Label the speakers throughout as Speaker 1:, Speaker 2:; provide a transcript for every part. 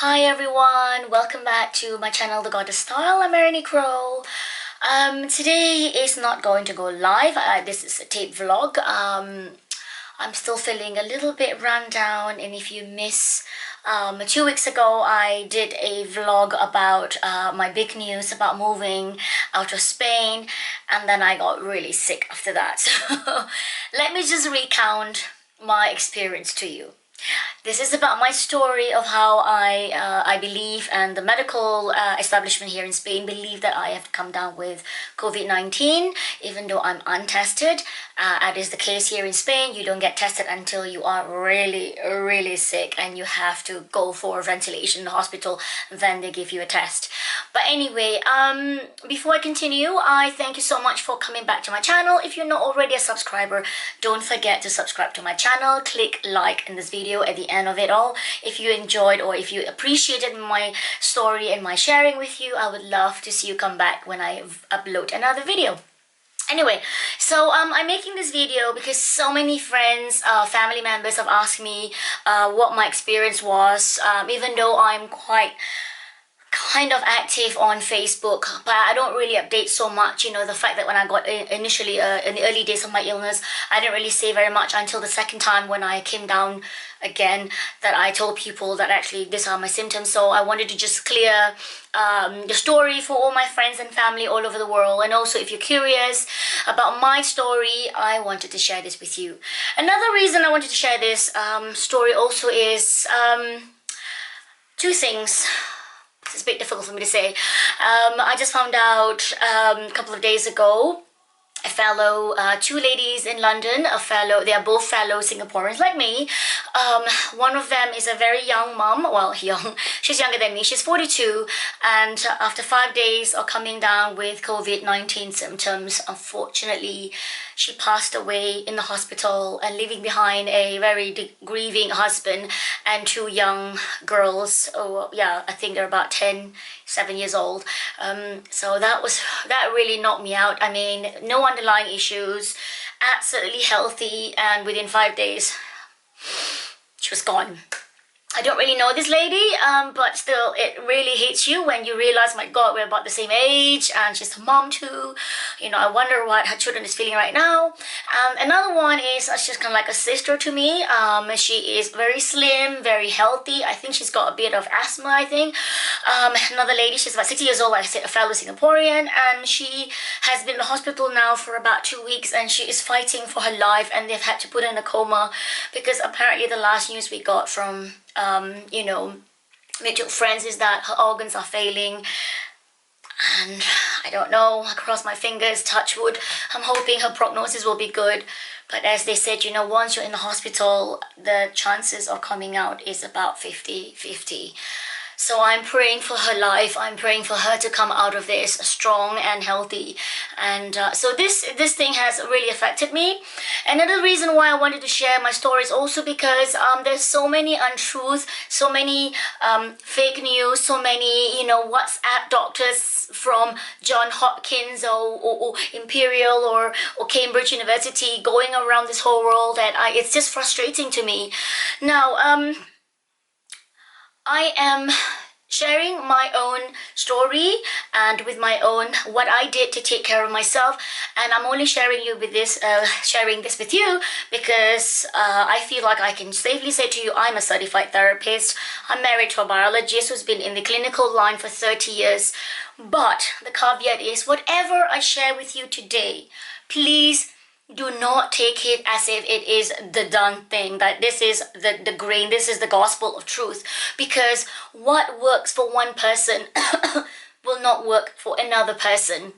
Speaker 1: Hi everyone, welcome back to my channel, The Goddess Style. I'm Erin Crow. Today is not going to go live. This is a tape vlog. I'm still feeling a little bit run down, and if you miss 2 weeks ago I did a vlog about my big news about moving out of Spain, and then I got really sick after that. So let me just recount my experience to you. This is about my story of how I believe, and the medical establishment here in Spain believe that I have come down with COVID-19, even though I'm untested. As is the case here in Spain, you don't get tested until you are really sick and you have to go for ventilation in the hospital, then they give you a test. But anyway, before I continue, I thank you so much for coming back to my channel. If you're not already a subscriber, don't forget to subscribe to my channel. Click like in this video at the end of it all. If you enjoyed or if you appreciated my story and my sharing with you, I would love to see you come back when I upload another video. Anyway, so I'm making this video because so many friends, family members have asked me what my experience was, even though I'm kind of active on Facebook, but I don't really update so much. You know, the fact that when I got initially in the early days of my illness, I didn't really say very much until the second time when I came down again, that I told people that actually these are my symptoms. So I wanted to just clear the story for all my friends and family all over the world. And also, if you're curious about my story, I wanted to share this with you. Another reason I wanted to share this story also is two things. It's a bit difficult for me to say. I just found out a couple of days ago, a fellow, two ladies in London, they are both fellow Singaporeans like me. One of them is a very young mom, well, young, she's younger than me, she's 42, and after 5 days of coming down with COVID-19 symptoms, unfortunately, she passed away in the hospital and leaving behind a very grieving husband and two young girls. Oh yeah, I think they're about 7 years old. So that really knocked me out. I mean, no underlying issues, absolutely healthy, and within 5 days she was gone. I don't really know this lady, but still, it really hits you when you realize, my God, we're about the same age, and she's a mom too. You know, I wonder what her children is feeling right now. Another one is she's kind of like a sister to me. She is very slim, very healthy. I think she's got a bit of asthma, I think. Another lady, she's about 60 years old, like I said, a fellow Singaporean, and she has been in the hospital now for about 2 weeks, and she is fighting for her life, and they've had to put her in a coma because apparently the last news we got from you know, mutual friends is that her organs are failing. And I don't know, I cross my fingers, touch wood. I'm hoping her prognosis will be good. But as they said, you know, once you're in the hospital, the chances of coming out is about 50-50. So I'm praying for her life. I'm praying for her to come out of this strong and healthy. And so this thing has really affected me. Another reason why I wanted to share my story is also because there's so many untruths, so many fake news, so many, you know, WhatsApp doctors from John Hopkins or Imperial or Cambridge University going around this whole world, that it's just frustrating to me. Now, I am sharing my own story and with my own what I did to take care of myself, and I'm only sharing this with you because I feel like I can safely say to you, I'm a certified therapist. I'm married to a biologist who's been in the clinical line for 30 years. But the caveat is, whatever I share with you today, please do not take it as if it is the done thing, that this is the grain, this is the gospel of truth, because what works for one person will not work for another person.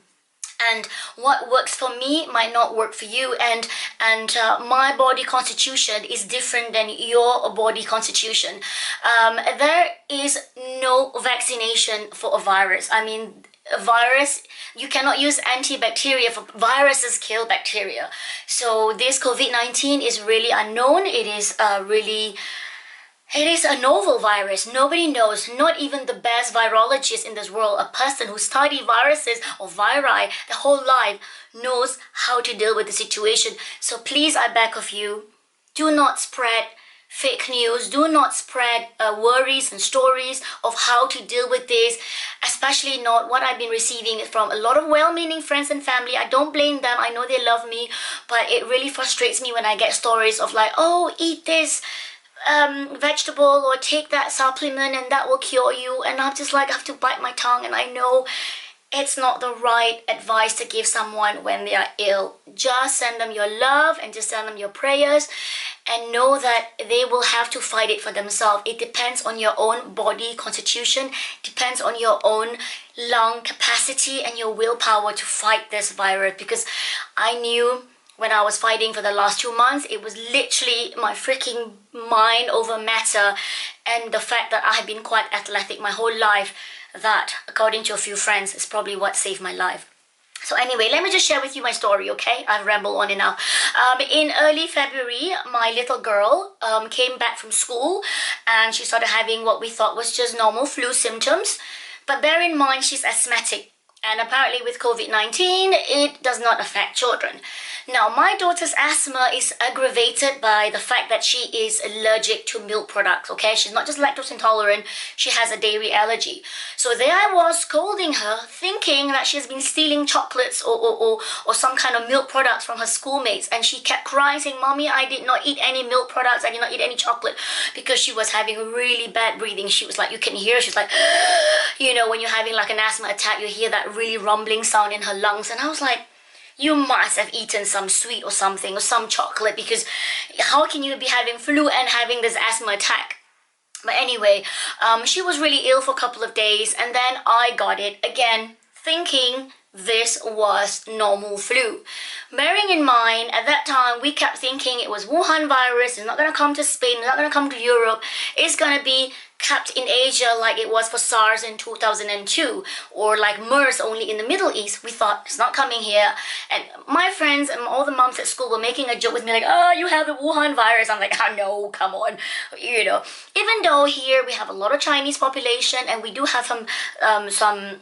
Speaker 1: And what works for me might not work for you, and my body constitution is different than your body constitution. There is no vaccination for a virus. I mean, a virus, you cannot use antibacteria for viruses, kill bacteria. So this COVID-19 is really unknown. It is a novel virus. Nobody knows, not even the best virologist in this world, a person who studied viruses or viri the whole life, knows how to deal with the situation. So please, I beg of you, do not spread fake news. Do not spread worries and stories of how to deal with this, especially not what I've been receiving from a lot of well-meaning friends and family. I don't blame them. I know they love me, but it really frustrates me when I get stories of like, oh, eat this vegetable or take that supplement and that will cure you. And I'm just like, I have to bite my tongue, and I know it's not the right advice to give someone when they are ill. Just send them your love and just send them your prayers, and know that they will have to fight it for themselves. It depends on your own body constitution, depends on your own lung capacity and your willpower to fight this virus. Because I knew when I was fighting for the last 2 months, it was literally my freaking mind over matter, and the fact that I have been quite athletic my whole life, that, according to a few friends, is probably what saved my life. So anyway, let me just share with you my story, okay? I've rambled on enough. In early February, my little girl came back from school, and she started having what we thought was just normal flu symptoms. But bear in mind, she's asthmatic. And apparently with COVID-19, it does not affect children. Now, my daughter's asthma is aggravated by the fact that she is allergic to milk products, okay? She's not just lactose intolerant, she has a dairy allergy. So there I was scolding her, thinking that she's been stealing chocolates or some kind of milk products from her schoolmates. And she kept crying, saying, Mommy, I did not eat any milk products, I did not eat any chocolate, because she was having really bad breathing. She was like, you can hear, she's like, you know, when you're having like an asthma attack, you hear that really rumbling sound in her lungs. And I was like, you must have eaten some sweet or something, or some chocolate, because how can you be having flu and having this asthma attack? But anyway, she was really ill for a couple of days, and then I got it again, thinking this was normal flu. Bearing in mind, at that time, we kept thinking it was Wuhan virus. It's not going to come to Spain, it's not going to come to Europe. It's going to be kept in Asia like it was for SARS in 2002, or like MERS only in the Middle East. We thought it's not coming here. And my friends and all the moms at school were making a joke with me like, oh, you have the Wuhan virus. I'm like, oh no, come on. You know, even though here we have a lot of Chinese population, and we do have some,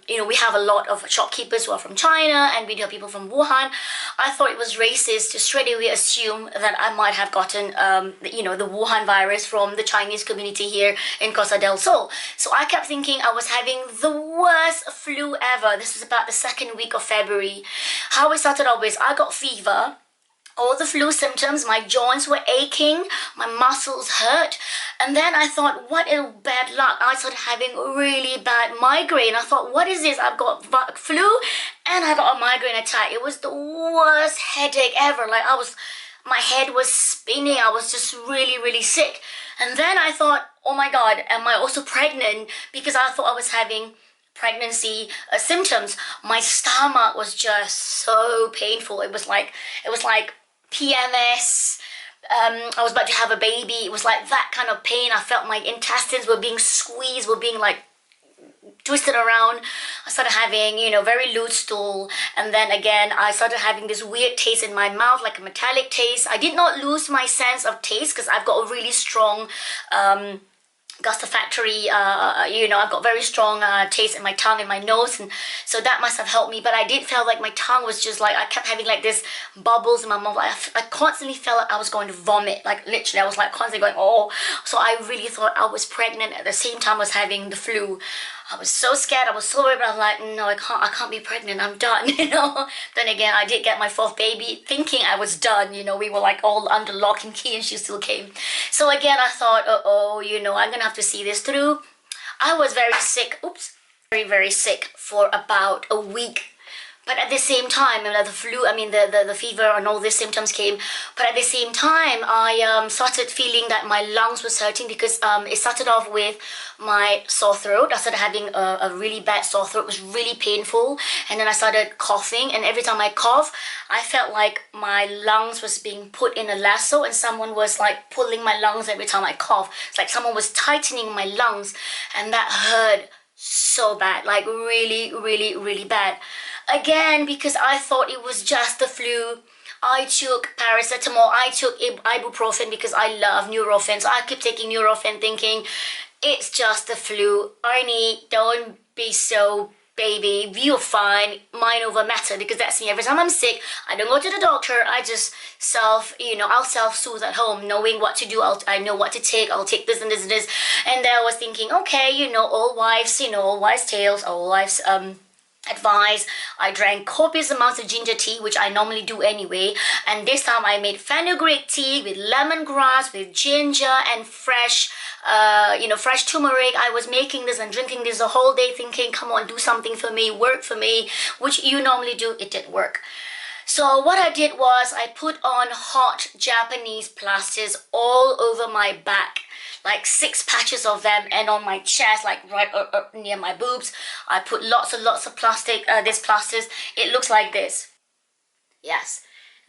Speaker 1: you know, we have a lot of shopkeepers who are from China, and we do have people from Wuhan. I thought it was racist to straight away assume that I might have gotten, you know, the Wuhan virus from the Chinese community here in Costa del Sol. So I kept thinking I was having the worst flu ever. This is about the second week of February. How it started off is I got fever, all the flu symptoms, my joints were aching, my muscles hurt. And then I thought, what a bad luck. I started having really bad migraine. I thought, what is this? I've got flu and I got a migraine attack. It was the worst headache ever. Like my head was spinning. I was just really, really sick. And then I thought, oh my God, am I also pregnant? Because I thought I was having pregnancy symptoms. My stomach was just so painful. It was like PMS. I was about to have a baby. It was like that kind of pain. I felt my intestines were being squeezed, were being like twisted around. I started having, you know, very loose stool. And then again, I started having this weird taste in my mouth, like a metallic taste. I did not lose my sense of taste because I've got a really strong gustatory, you know, I've got very strong taste in my tongue and my nose, and so that must have helped me. But I did feel like my tongue was just like, I kept having like this bubbles in my mouth. I constantly felt like I was going to vomit, like literally I was like constantly going, oh. So I really thought I was pregnant at the same time I was having the flu. I was so scared, I was so worried, but I was like, no, I can't be pregnant, I'm done, you know. Then again, I did get my fourth baby thinking I was done, you know, we were like all under lock and key and she still came. So again, I thought, uh-oh, you know, I'm gonna have to see this through. I was very sick, very, very sick for about a week. But at the same time, the flu, I mean, the fever and all these symptoms came. But at the same time, I started feeling that my lungs was hurting because it started off with my sore throat. I started having a really bad sore throat. It was really painful. And then I started coughing. And every time I cough, I felt like my lungs was being put in a lasso and someone was like pulling my lungs every time I cough. It's like someone was tightening my lungs, and that hurt so bad, like really, really, really bad. Again, because I thought it was just the flu, I took paracetamol, I took ibuprofen because I love Nurofen. So I kept taking Nurofen thinking, it's just the flu. Arnie, don't be so baby, you're fine, mind over matter, because that's me. Every time I'm sick, I don't go to the doctor. I just I'll self-soothe at home, knowing what to do. I know what to take. I'll take this and this and this. And then I was thinking, okay, all wives, all wives' tales, all wives, advice. I drank copious amounts of ginger tea, which I normally do anyway, and this time I made fenugreek tea with lemongrass, with ginger and fresh fresh turmeric. I was making this and drinking this the whole day, thinking, come on, do something for me, work for me, which you normally do. It didn't work. So what I did was I put on hot Japanese plasters all over my back, like 6 patches of them, and on my chest, like right near my boobs. I put lots and lots of these plasters. It looks like this. Yes,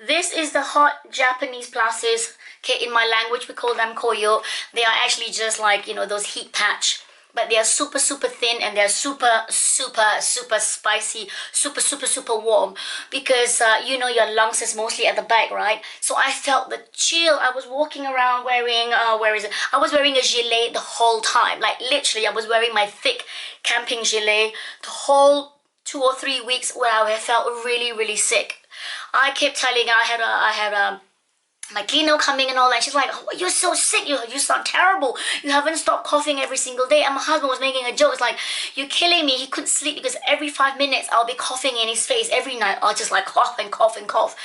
Speaker 1: this is the hot Japanese plasters. Okay, in my language we call them koyo. They are actually just like those heat patch, but they are super thin, and they're super spicy, super warm, because your lungs is mostly at the back, right? So I felt the chill. I was walking around wearing I was wearing a gilet the whole time, like literally I was wearing my thick camping gilet the whole 2 or 3 weeks where I felt really sick. I kept telling her, I had my cleaner coming and all that. She's like, oh, you're so sick, you sound terrible, you haven't stopped coughing every single day. And my husband was making a joke. It's like, you're killing me. He couldn't sleep because every 5 minutes I'll be coughing in his face. Every night I'll just like cough and cough.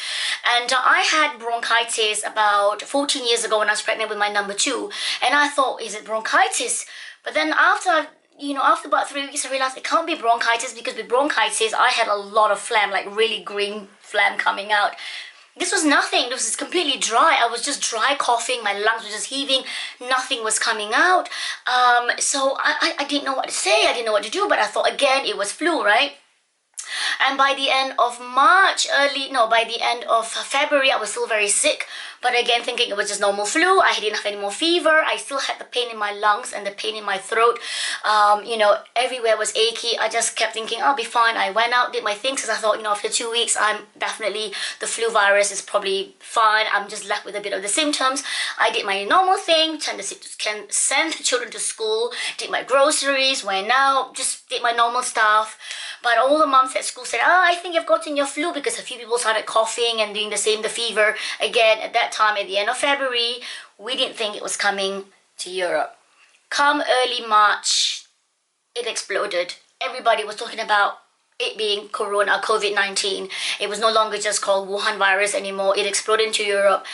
Speaker 1: And I had bronchitis about 14 years ago when I was pregnant with my number 2, and I thought, is it bronchitis? But then after about 3 weeks, I realized it can't be bronchitis, because with bronchitis I had a lot of phlegm, like really green phlegm coming out. This was nothing. This was completely dry. I was just dry coughing. My lungs were just heaving. Nothing was coming out. So I didn't know what to say. I didn't know what to do. But I thought, again, it was flu, right? And by the end of by the end of February, I was still very sick. But again, thinking it was just normal flu. I didn't have any more fever. I still had the pain in my lungs and the pain in my throat. Everywhere was achy. I just kept thinking, I'll be fine. I went out, did my things, because I thought, after 2 weeks, the flu virus is probably fine. I'm just left with a bit of the symptoms. I did my normal thing, can send the children to school, did my groceries, went out, just did my normal stuff. But all the moms at school said, I think you've gotten your flu, because a few people started coughing and doing the fever. Again, at that time, at the end of February, we didn't think it was coming to Europe. Come early March, it exploded. Everybody was talking about it being Covid-19. It was no longer just called Wuhan virus anymore. It exploded into Europe.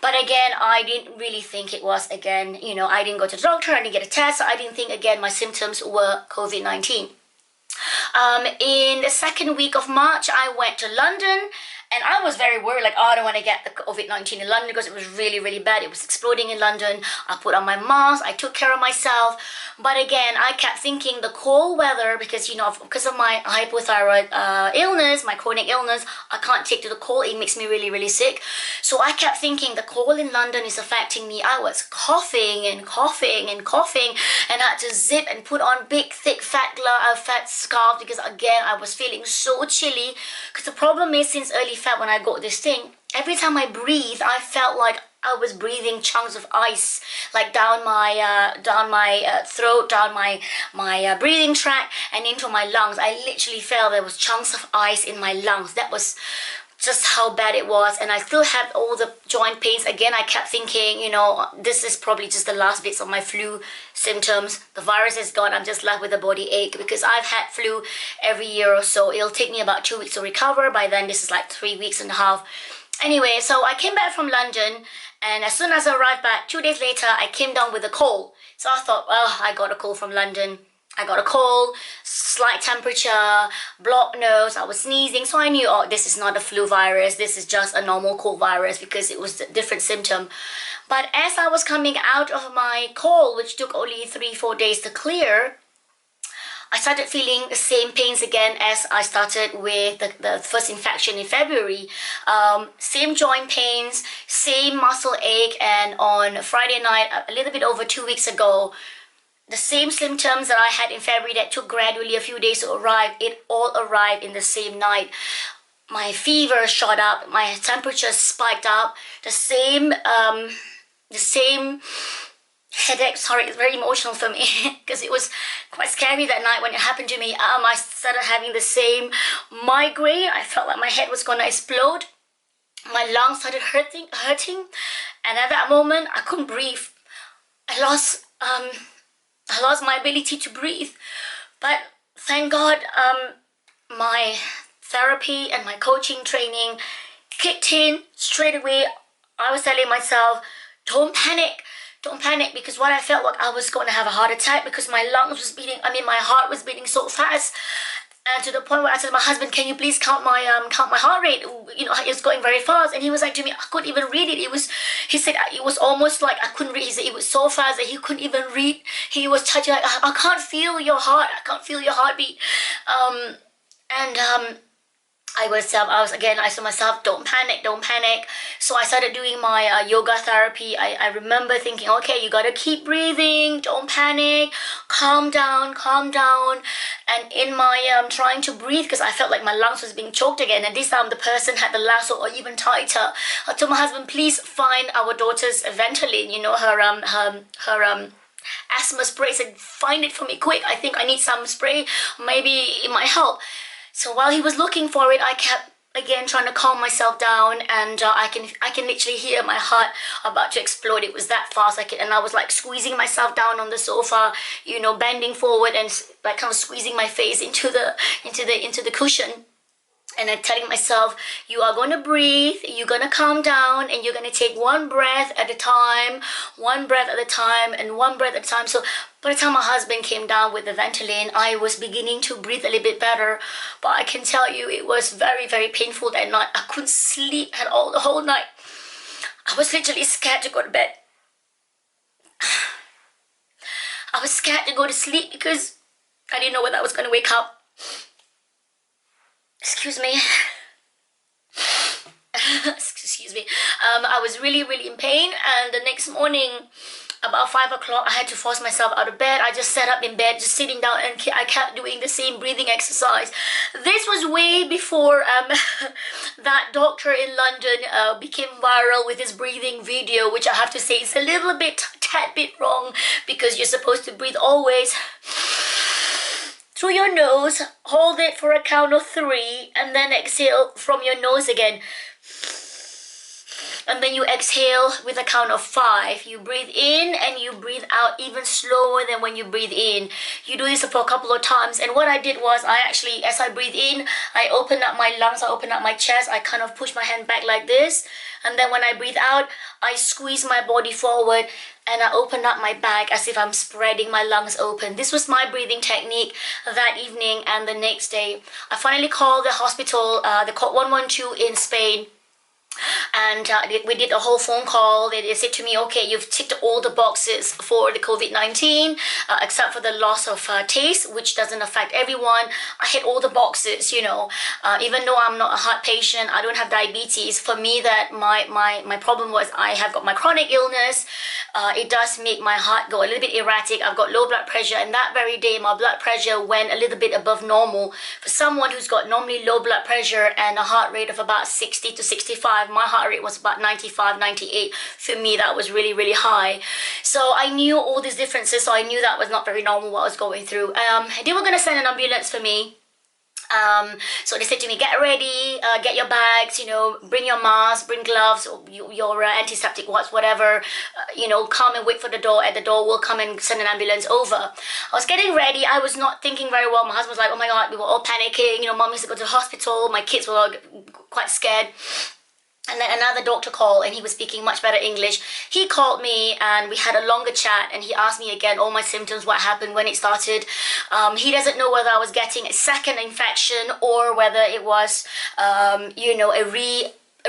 Speaker 1: But again, I didn't really think it was, again, I didn't go to the doctor, I didn't get a test. So I didn't think, again, my symptoms were Covid-19. In the second week of March, I went to London, and I was very worried, like, I don't want to get the Covid-19 in London, because it was really bad. It was exploding in London. I put on my mask, I took care of myself. But again, I kept thinking the cold weather, because of my hypothyroid illness, my chronic illness, I can't take to the cold. It makes me really sick. So I kept thinking the cold in London is affecting me. I was coughing and I had to zip and put on big, thick, fat scarf, because again, I was feeling so chilly. Because the problem is, since early Feb, when I got this thing, every time I breathe, I felt like I was breathing chunks of ice, like down my throat, down my breathing tract, and into my lungs. I literally felt there was chunks of ice in my lungs. That was just how bad it was. And I still had all the joint pains. Again, I kept thinking, this is probably just the last bits of my flu symptoms. The virus is gone. I'm just left with a body ache, because I've had flu every year or so. It'll take me about 2 weeks to recover. By then, this is like 3 weeks and a half. Anyway, so I came back from London, and as soon as I arrived back, 2 days later, I came down with a cold. So I thought, I got a cold from London. I got a cold, slight temperature, blocked nose, I was sneezing. So I knew, this is not a flu virus. This is just a normal cold virus, because it was a different symptom. But as I was coming out of my cold, which took only 3-4 days to clear, I started feeling the same pains again as I started with the first infection in February. Same joint pains, same muscle ache, and on Friday night, a little bit over 2 weeks ago, the same symptoms that I had in February that took gradually a few days to arrive, it all arrived in the same night. My fever shot up, my temperature spiked up, the same headache. Sorry, it's very emotional for me because it was quite scary that night when it happened to me. I started having the same migraine. I felt like my head was gonna explode. My lungs started hurting, and at that moment, I couldn't breathe. I lost my ability to breathe. But thank God, my therapy and my coaching training kicked in straight away. I was telling myself, don't panic. Don't panic, because what I felt like I was going to have a heart attack because my lungs was beating, my heart was beating so fast. And to the point where I said to my husband, can you please count my heart rate? You know, it's going very fast. And he was like to me, I couldn't even read it. He said it was almost like I couldn't read. He said it was so fast that he couldn't even read. He was touching like, I can't feel your heart. I can't feel your heartbeat. I said myself, don't panic, don't panic. So I started doing my yoga therapy. I remember thinking, okay, you gotta keep breathing, don't panic, calm down, calm down. And in my trying to breathe, because I felt like my lungs was being choked again, and this time the person had the lasso or even tighter. I told my husband, please find our daughter's Ventolin, you know, her asthma spray. I said, find it for me quick. I think I need some spray. Maybe it might help. So while he was looking for it, I kept again trying to calm myself down, and I can literally hear my heart about to explode. It was that fast. And I was like squeezing myself down on the sofa, you know, bending forward and like kind of squeezing my face into the cushion. And I'm telling myself, you are going to breathe, you're going to calm down, and you're going to take one breath at a time, one breath at a time, and one breath at a time. So by the time my husband came down with the Ventolin, I was beginning to breathe a little bit better. But I can tell you, it was very, very painful that night. I couldn't sleep at all the whole night. I was literally scared to go to bed. I was scared to go to sleep because I didn't know whether I was going to wake up. Excuse me. Excuse me. I was really, really in pain, and the next morning, about 5 o'clock, I had to force myself out of bed. I just sat up in bed, just sitting down, and I kept doing the same breathing exercise. This was way before that doctor in London became viral with his breathing video, which I have to say is a little bit, tad bit wrong, because you're supposed to breathe always through your nose, hold it for a count of 3, and then exhale from your nose again. And then you exhale with a count of 5. You breathe in and you breathe out even slower than when you breathe in. You do this for a couple of times. And what I did was, I actually, as I breathe in, I open up my lungs, I open up my chest, I kind of push my hand back like this. And then when I breathe out, I squeeze my body forward and I open up my back as if I'm spreading my lungs open. This was my breathing technique that evening and the next day. I finally called the hospital, they called 112 in Spain. And we did a whole phone call. They said to me, okay, you've ticked all the boxes for the COVID-19 except for the loss of taste, which doesn't affect everyone. I hit all the boxes, you know. Even though I'm not a heart patient, I don't have diabetes. For me, that my problem was I have got my chronic illness. It does make my heart go a little bit erratic. I've got low blood pressure, and that very day my blood pressure went a little bit above normal. For someone who's got normally low blood pressure and a heart rate of about 60 to 65, my heart rate was about 95, 98. For me, that was really, really high. So I knew all these differences, so I knew that was not very normal what I was going through. They were going to send an ambulance for me. So they said to me, get ready, get your bags, you know, bring your mask, bring gloves, your antiseptic wipes, whatever, you know, come and wait for the door. At the door, we'll come and send an ambulance over. I was getting ready. I was not thinking very well. My husband was like, oh my God, we were all panicking. You know, mom used to go to the hospital. My kids were quite scared. And then another doctor called, and he was speaking much better English. He called me and we had a longer chat, and he asked me again all my symptoms, what happened, when it started. He doesn't know whether I was getting a second infection or whether it was, you know, a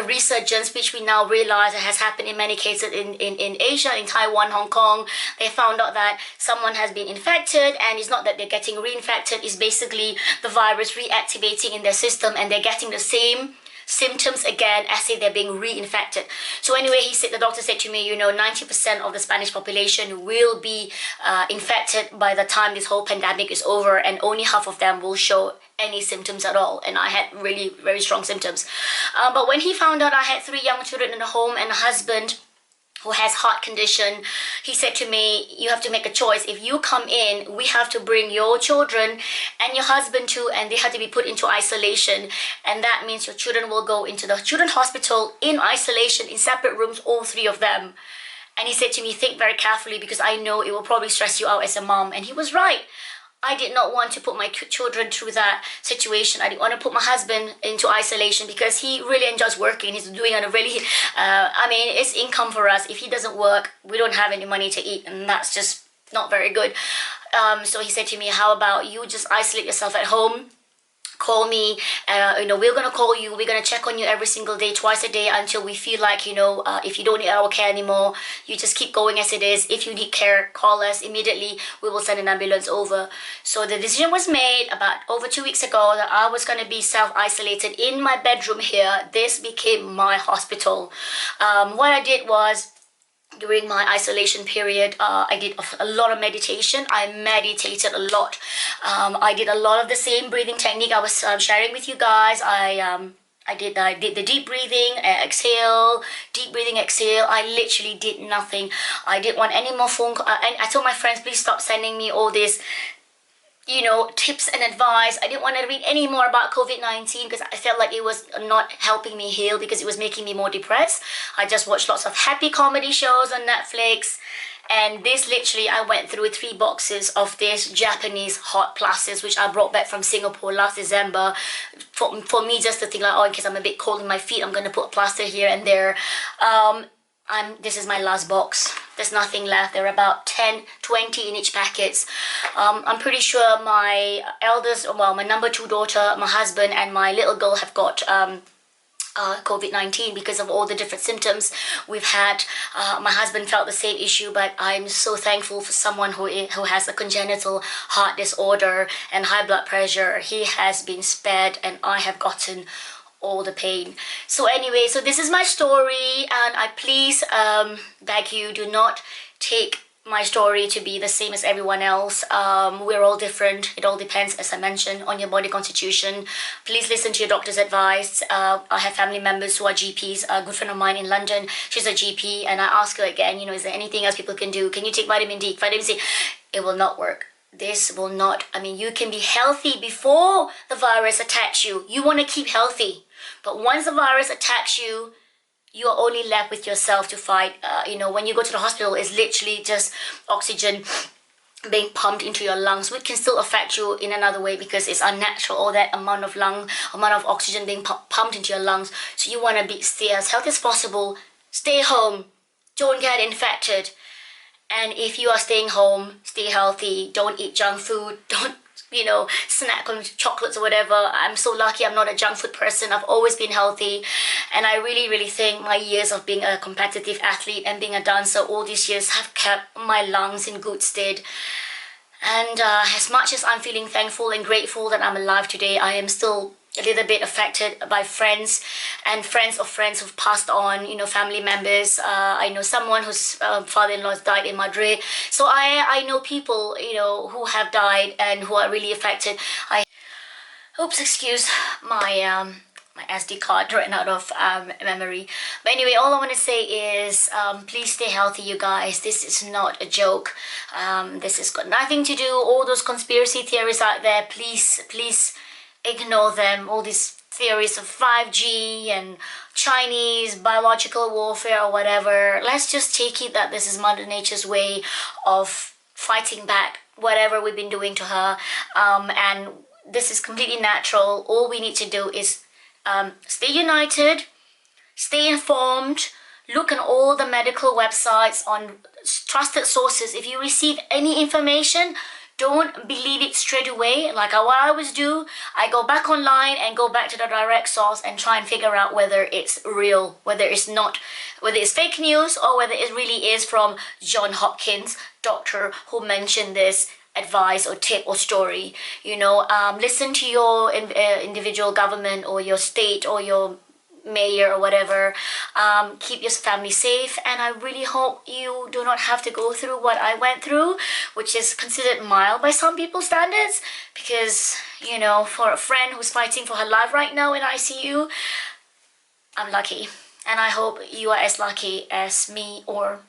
Speaker 1: resurgence, which we now realize has happened in many cases in Asia, in Taiwan, Hong Kong. They found out that someone has been infected, and it's not that they're getting reinfected, it's basically the virus reactivating in their system, and they're getting the same symptoms again as if they're being reinfected. So anyway, the doctor said to me, you know, 90% of the Spanish population will be infected by the time this whole pandemic is over, and only half of them will show any symptoms at all. And I had really very strong symptoms. But when he found out I had 3 young children in the home and a husband who has heart condition. He said to me, you have to make a choice. If you come in, we have to bring your children and your husband too, and they have to be put into isolation. And that means your children will go into the children's hospital in isolation, in separate rooms, all three of them. And he said to me, think very carefully, because I know it will probably stress you out as a mom. And he was right. I did not want to put my children through that situation. I didn't want to put my husband into isolation, because he really enjoys working. He's doing a really, I mean, it's income for us. If he doesn't work, we don't have any money to eat, and that's just not very good. So he said to me, how about you just isolate yourself at home? Call me, we're gonna call you, we're gonna check on you every single day, twice a day, until we feel like, if you don't need our care anymore, you just keep going as it is. If you need care, call us immediately, we will send an ambulance over. So the decision was made about over 2 weeks ago that I was gonna be self-isolated in my bedroom here. This became my hospital. What I did was, during my isolation period, I did a lot of meditation. I meditated a lot. I did a lot of the same breathing technique I was sharing with you guys. I did the deep breathing, exhale, deep breathing, exhale. I literally did nothing. I didn't want any more phone calls. I told my friends, please stop sending me all this tips and advice. I didn't want to read any more about COVID-19, because I felt like it was not helping me heal, because it was making me more depressed. I just watched lots of happy comedy shows on Netflix. And this, literally, I went through 3 boxes of this Japanese hot plasters, which I brought back from Singapore last December. For me, just to think like, in case I'm a bit cold in my feet, I'm going to put a plaster here and there. This is my last box. There's nothing left. There are about 10, 20 in each packets. I'm pretty sure my eldest, my number 2 daughter, my husband, and my little girl have got COVID-19 because of all the different symptoms we've had. My husband felt the same issue, but I'm so thankful for someone who has a congenital heart disorder and high blood pressure. He has been spared, and I have gotten all the pain. So anyway, so this is my story, and I please beg you, do not take my story to be the same as everyone else. We're all different. It all depends, as I mentioned, on your body constitution. Please listen to your doctor's advice. I have family members who are GPs. A good friend of mine in London, she's a GP, and I ask her again, is there anything else people can do? Can you take vitamin D, vitamin C? It will not work. This will not. You can be healthy before the virus attacks you. You want to keep healthy. But once the virus attacks you, you are only left with yourself to fight. When you go to the hospital, it's literally just oxygen being pumped into your lungs, which can still affect you in another way, because it's unnatural, all that amount of oxygen being pumped into your lungs. So you want to stay as healthy as possible. Stay home. Don't get infected. And if you are staying home, stay healthy. Don't eat junk food. Don't snack on chocolates or whatever. I'm so lucky I'm not a junk food person. I've always been healthy, and I really, really think my years of being a competitive athlete and being a dancer all these years have kept my lungs in good stead. And as much as I'm feeling thankful and grateful that I'm alive today, I am still a little bit affected by friends and friends of friends who've passed on, family members. I know someone whose father-in-law died in Madrid. So I know people, who have died and who are really affected. Oops, excuse my my SD card ran out of memory. But anyway, all I want to say is please stay healthy, you guys. This is not a joke. This has got nothing to do, all those conspiracy theories out there, please ignore them. All these theories of 5G and Chinese biological warfare or whatever. Let's just take it that this is Mother Nature's way of fighting back whatever we've been doing to her. And this is completely natural. All we need to do is stay united, stay informed, look on all the medical websites, on trusted sources. If you receive any information, don't believe it straight away. Like what I always do, I go back online and go back to the direct source and try and figure out whether it's real, whether it's fake news, or whether it really is from John Hopkins, doctor who mentioned this advice or tip or story. Listen to your individual government or your state or your mayor or whatever. Keep your family safe, and I really hope you do not have to go through what I went through, which is considered mild by some people's standards, because for a friend who's fighting for her life right now in ICU, I'm lucky. And I hope you are as lucky as me, or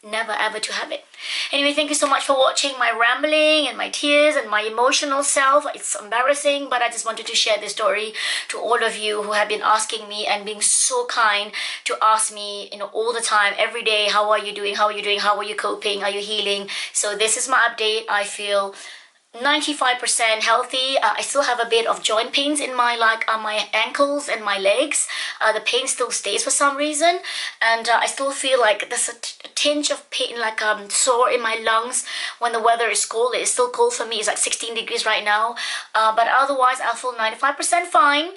Speaker 1: never ever to have it. Anyway, thank you so much for watching my rambling and my tears and my emotional self. It's embarrassing, but I just wanted to share this story to all of you who have been asking me and being so kind to ask me, all the time, every day, how are you doing? How are you doing? How are you coping? Are you healing? So this is my update. I feel 95% healthy. I still have a bit of joint pains in my ankles and my legs. The pain still stays for some reason, and I still feel like there's a tinge of pain, like sore in my lungs when the weather is cold. It's still cold for me. It's like 16 degrees right now, but otherwise I feel 95% fine.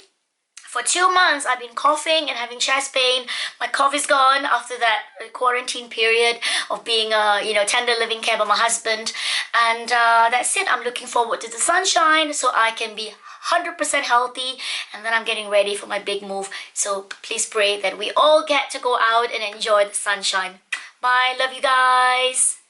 Speaker 1: For 2 months, I've been coughing and having chest pain. My cough is gone after that quarantine period of being, tender living care by my husband. And that's it. I'm looking forward to the sunshine so I can be 100% healthy. And then I'm getting ready for my big move. So please pray that we all get to go out and enjoy the sunshine. Bye. Love you guys.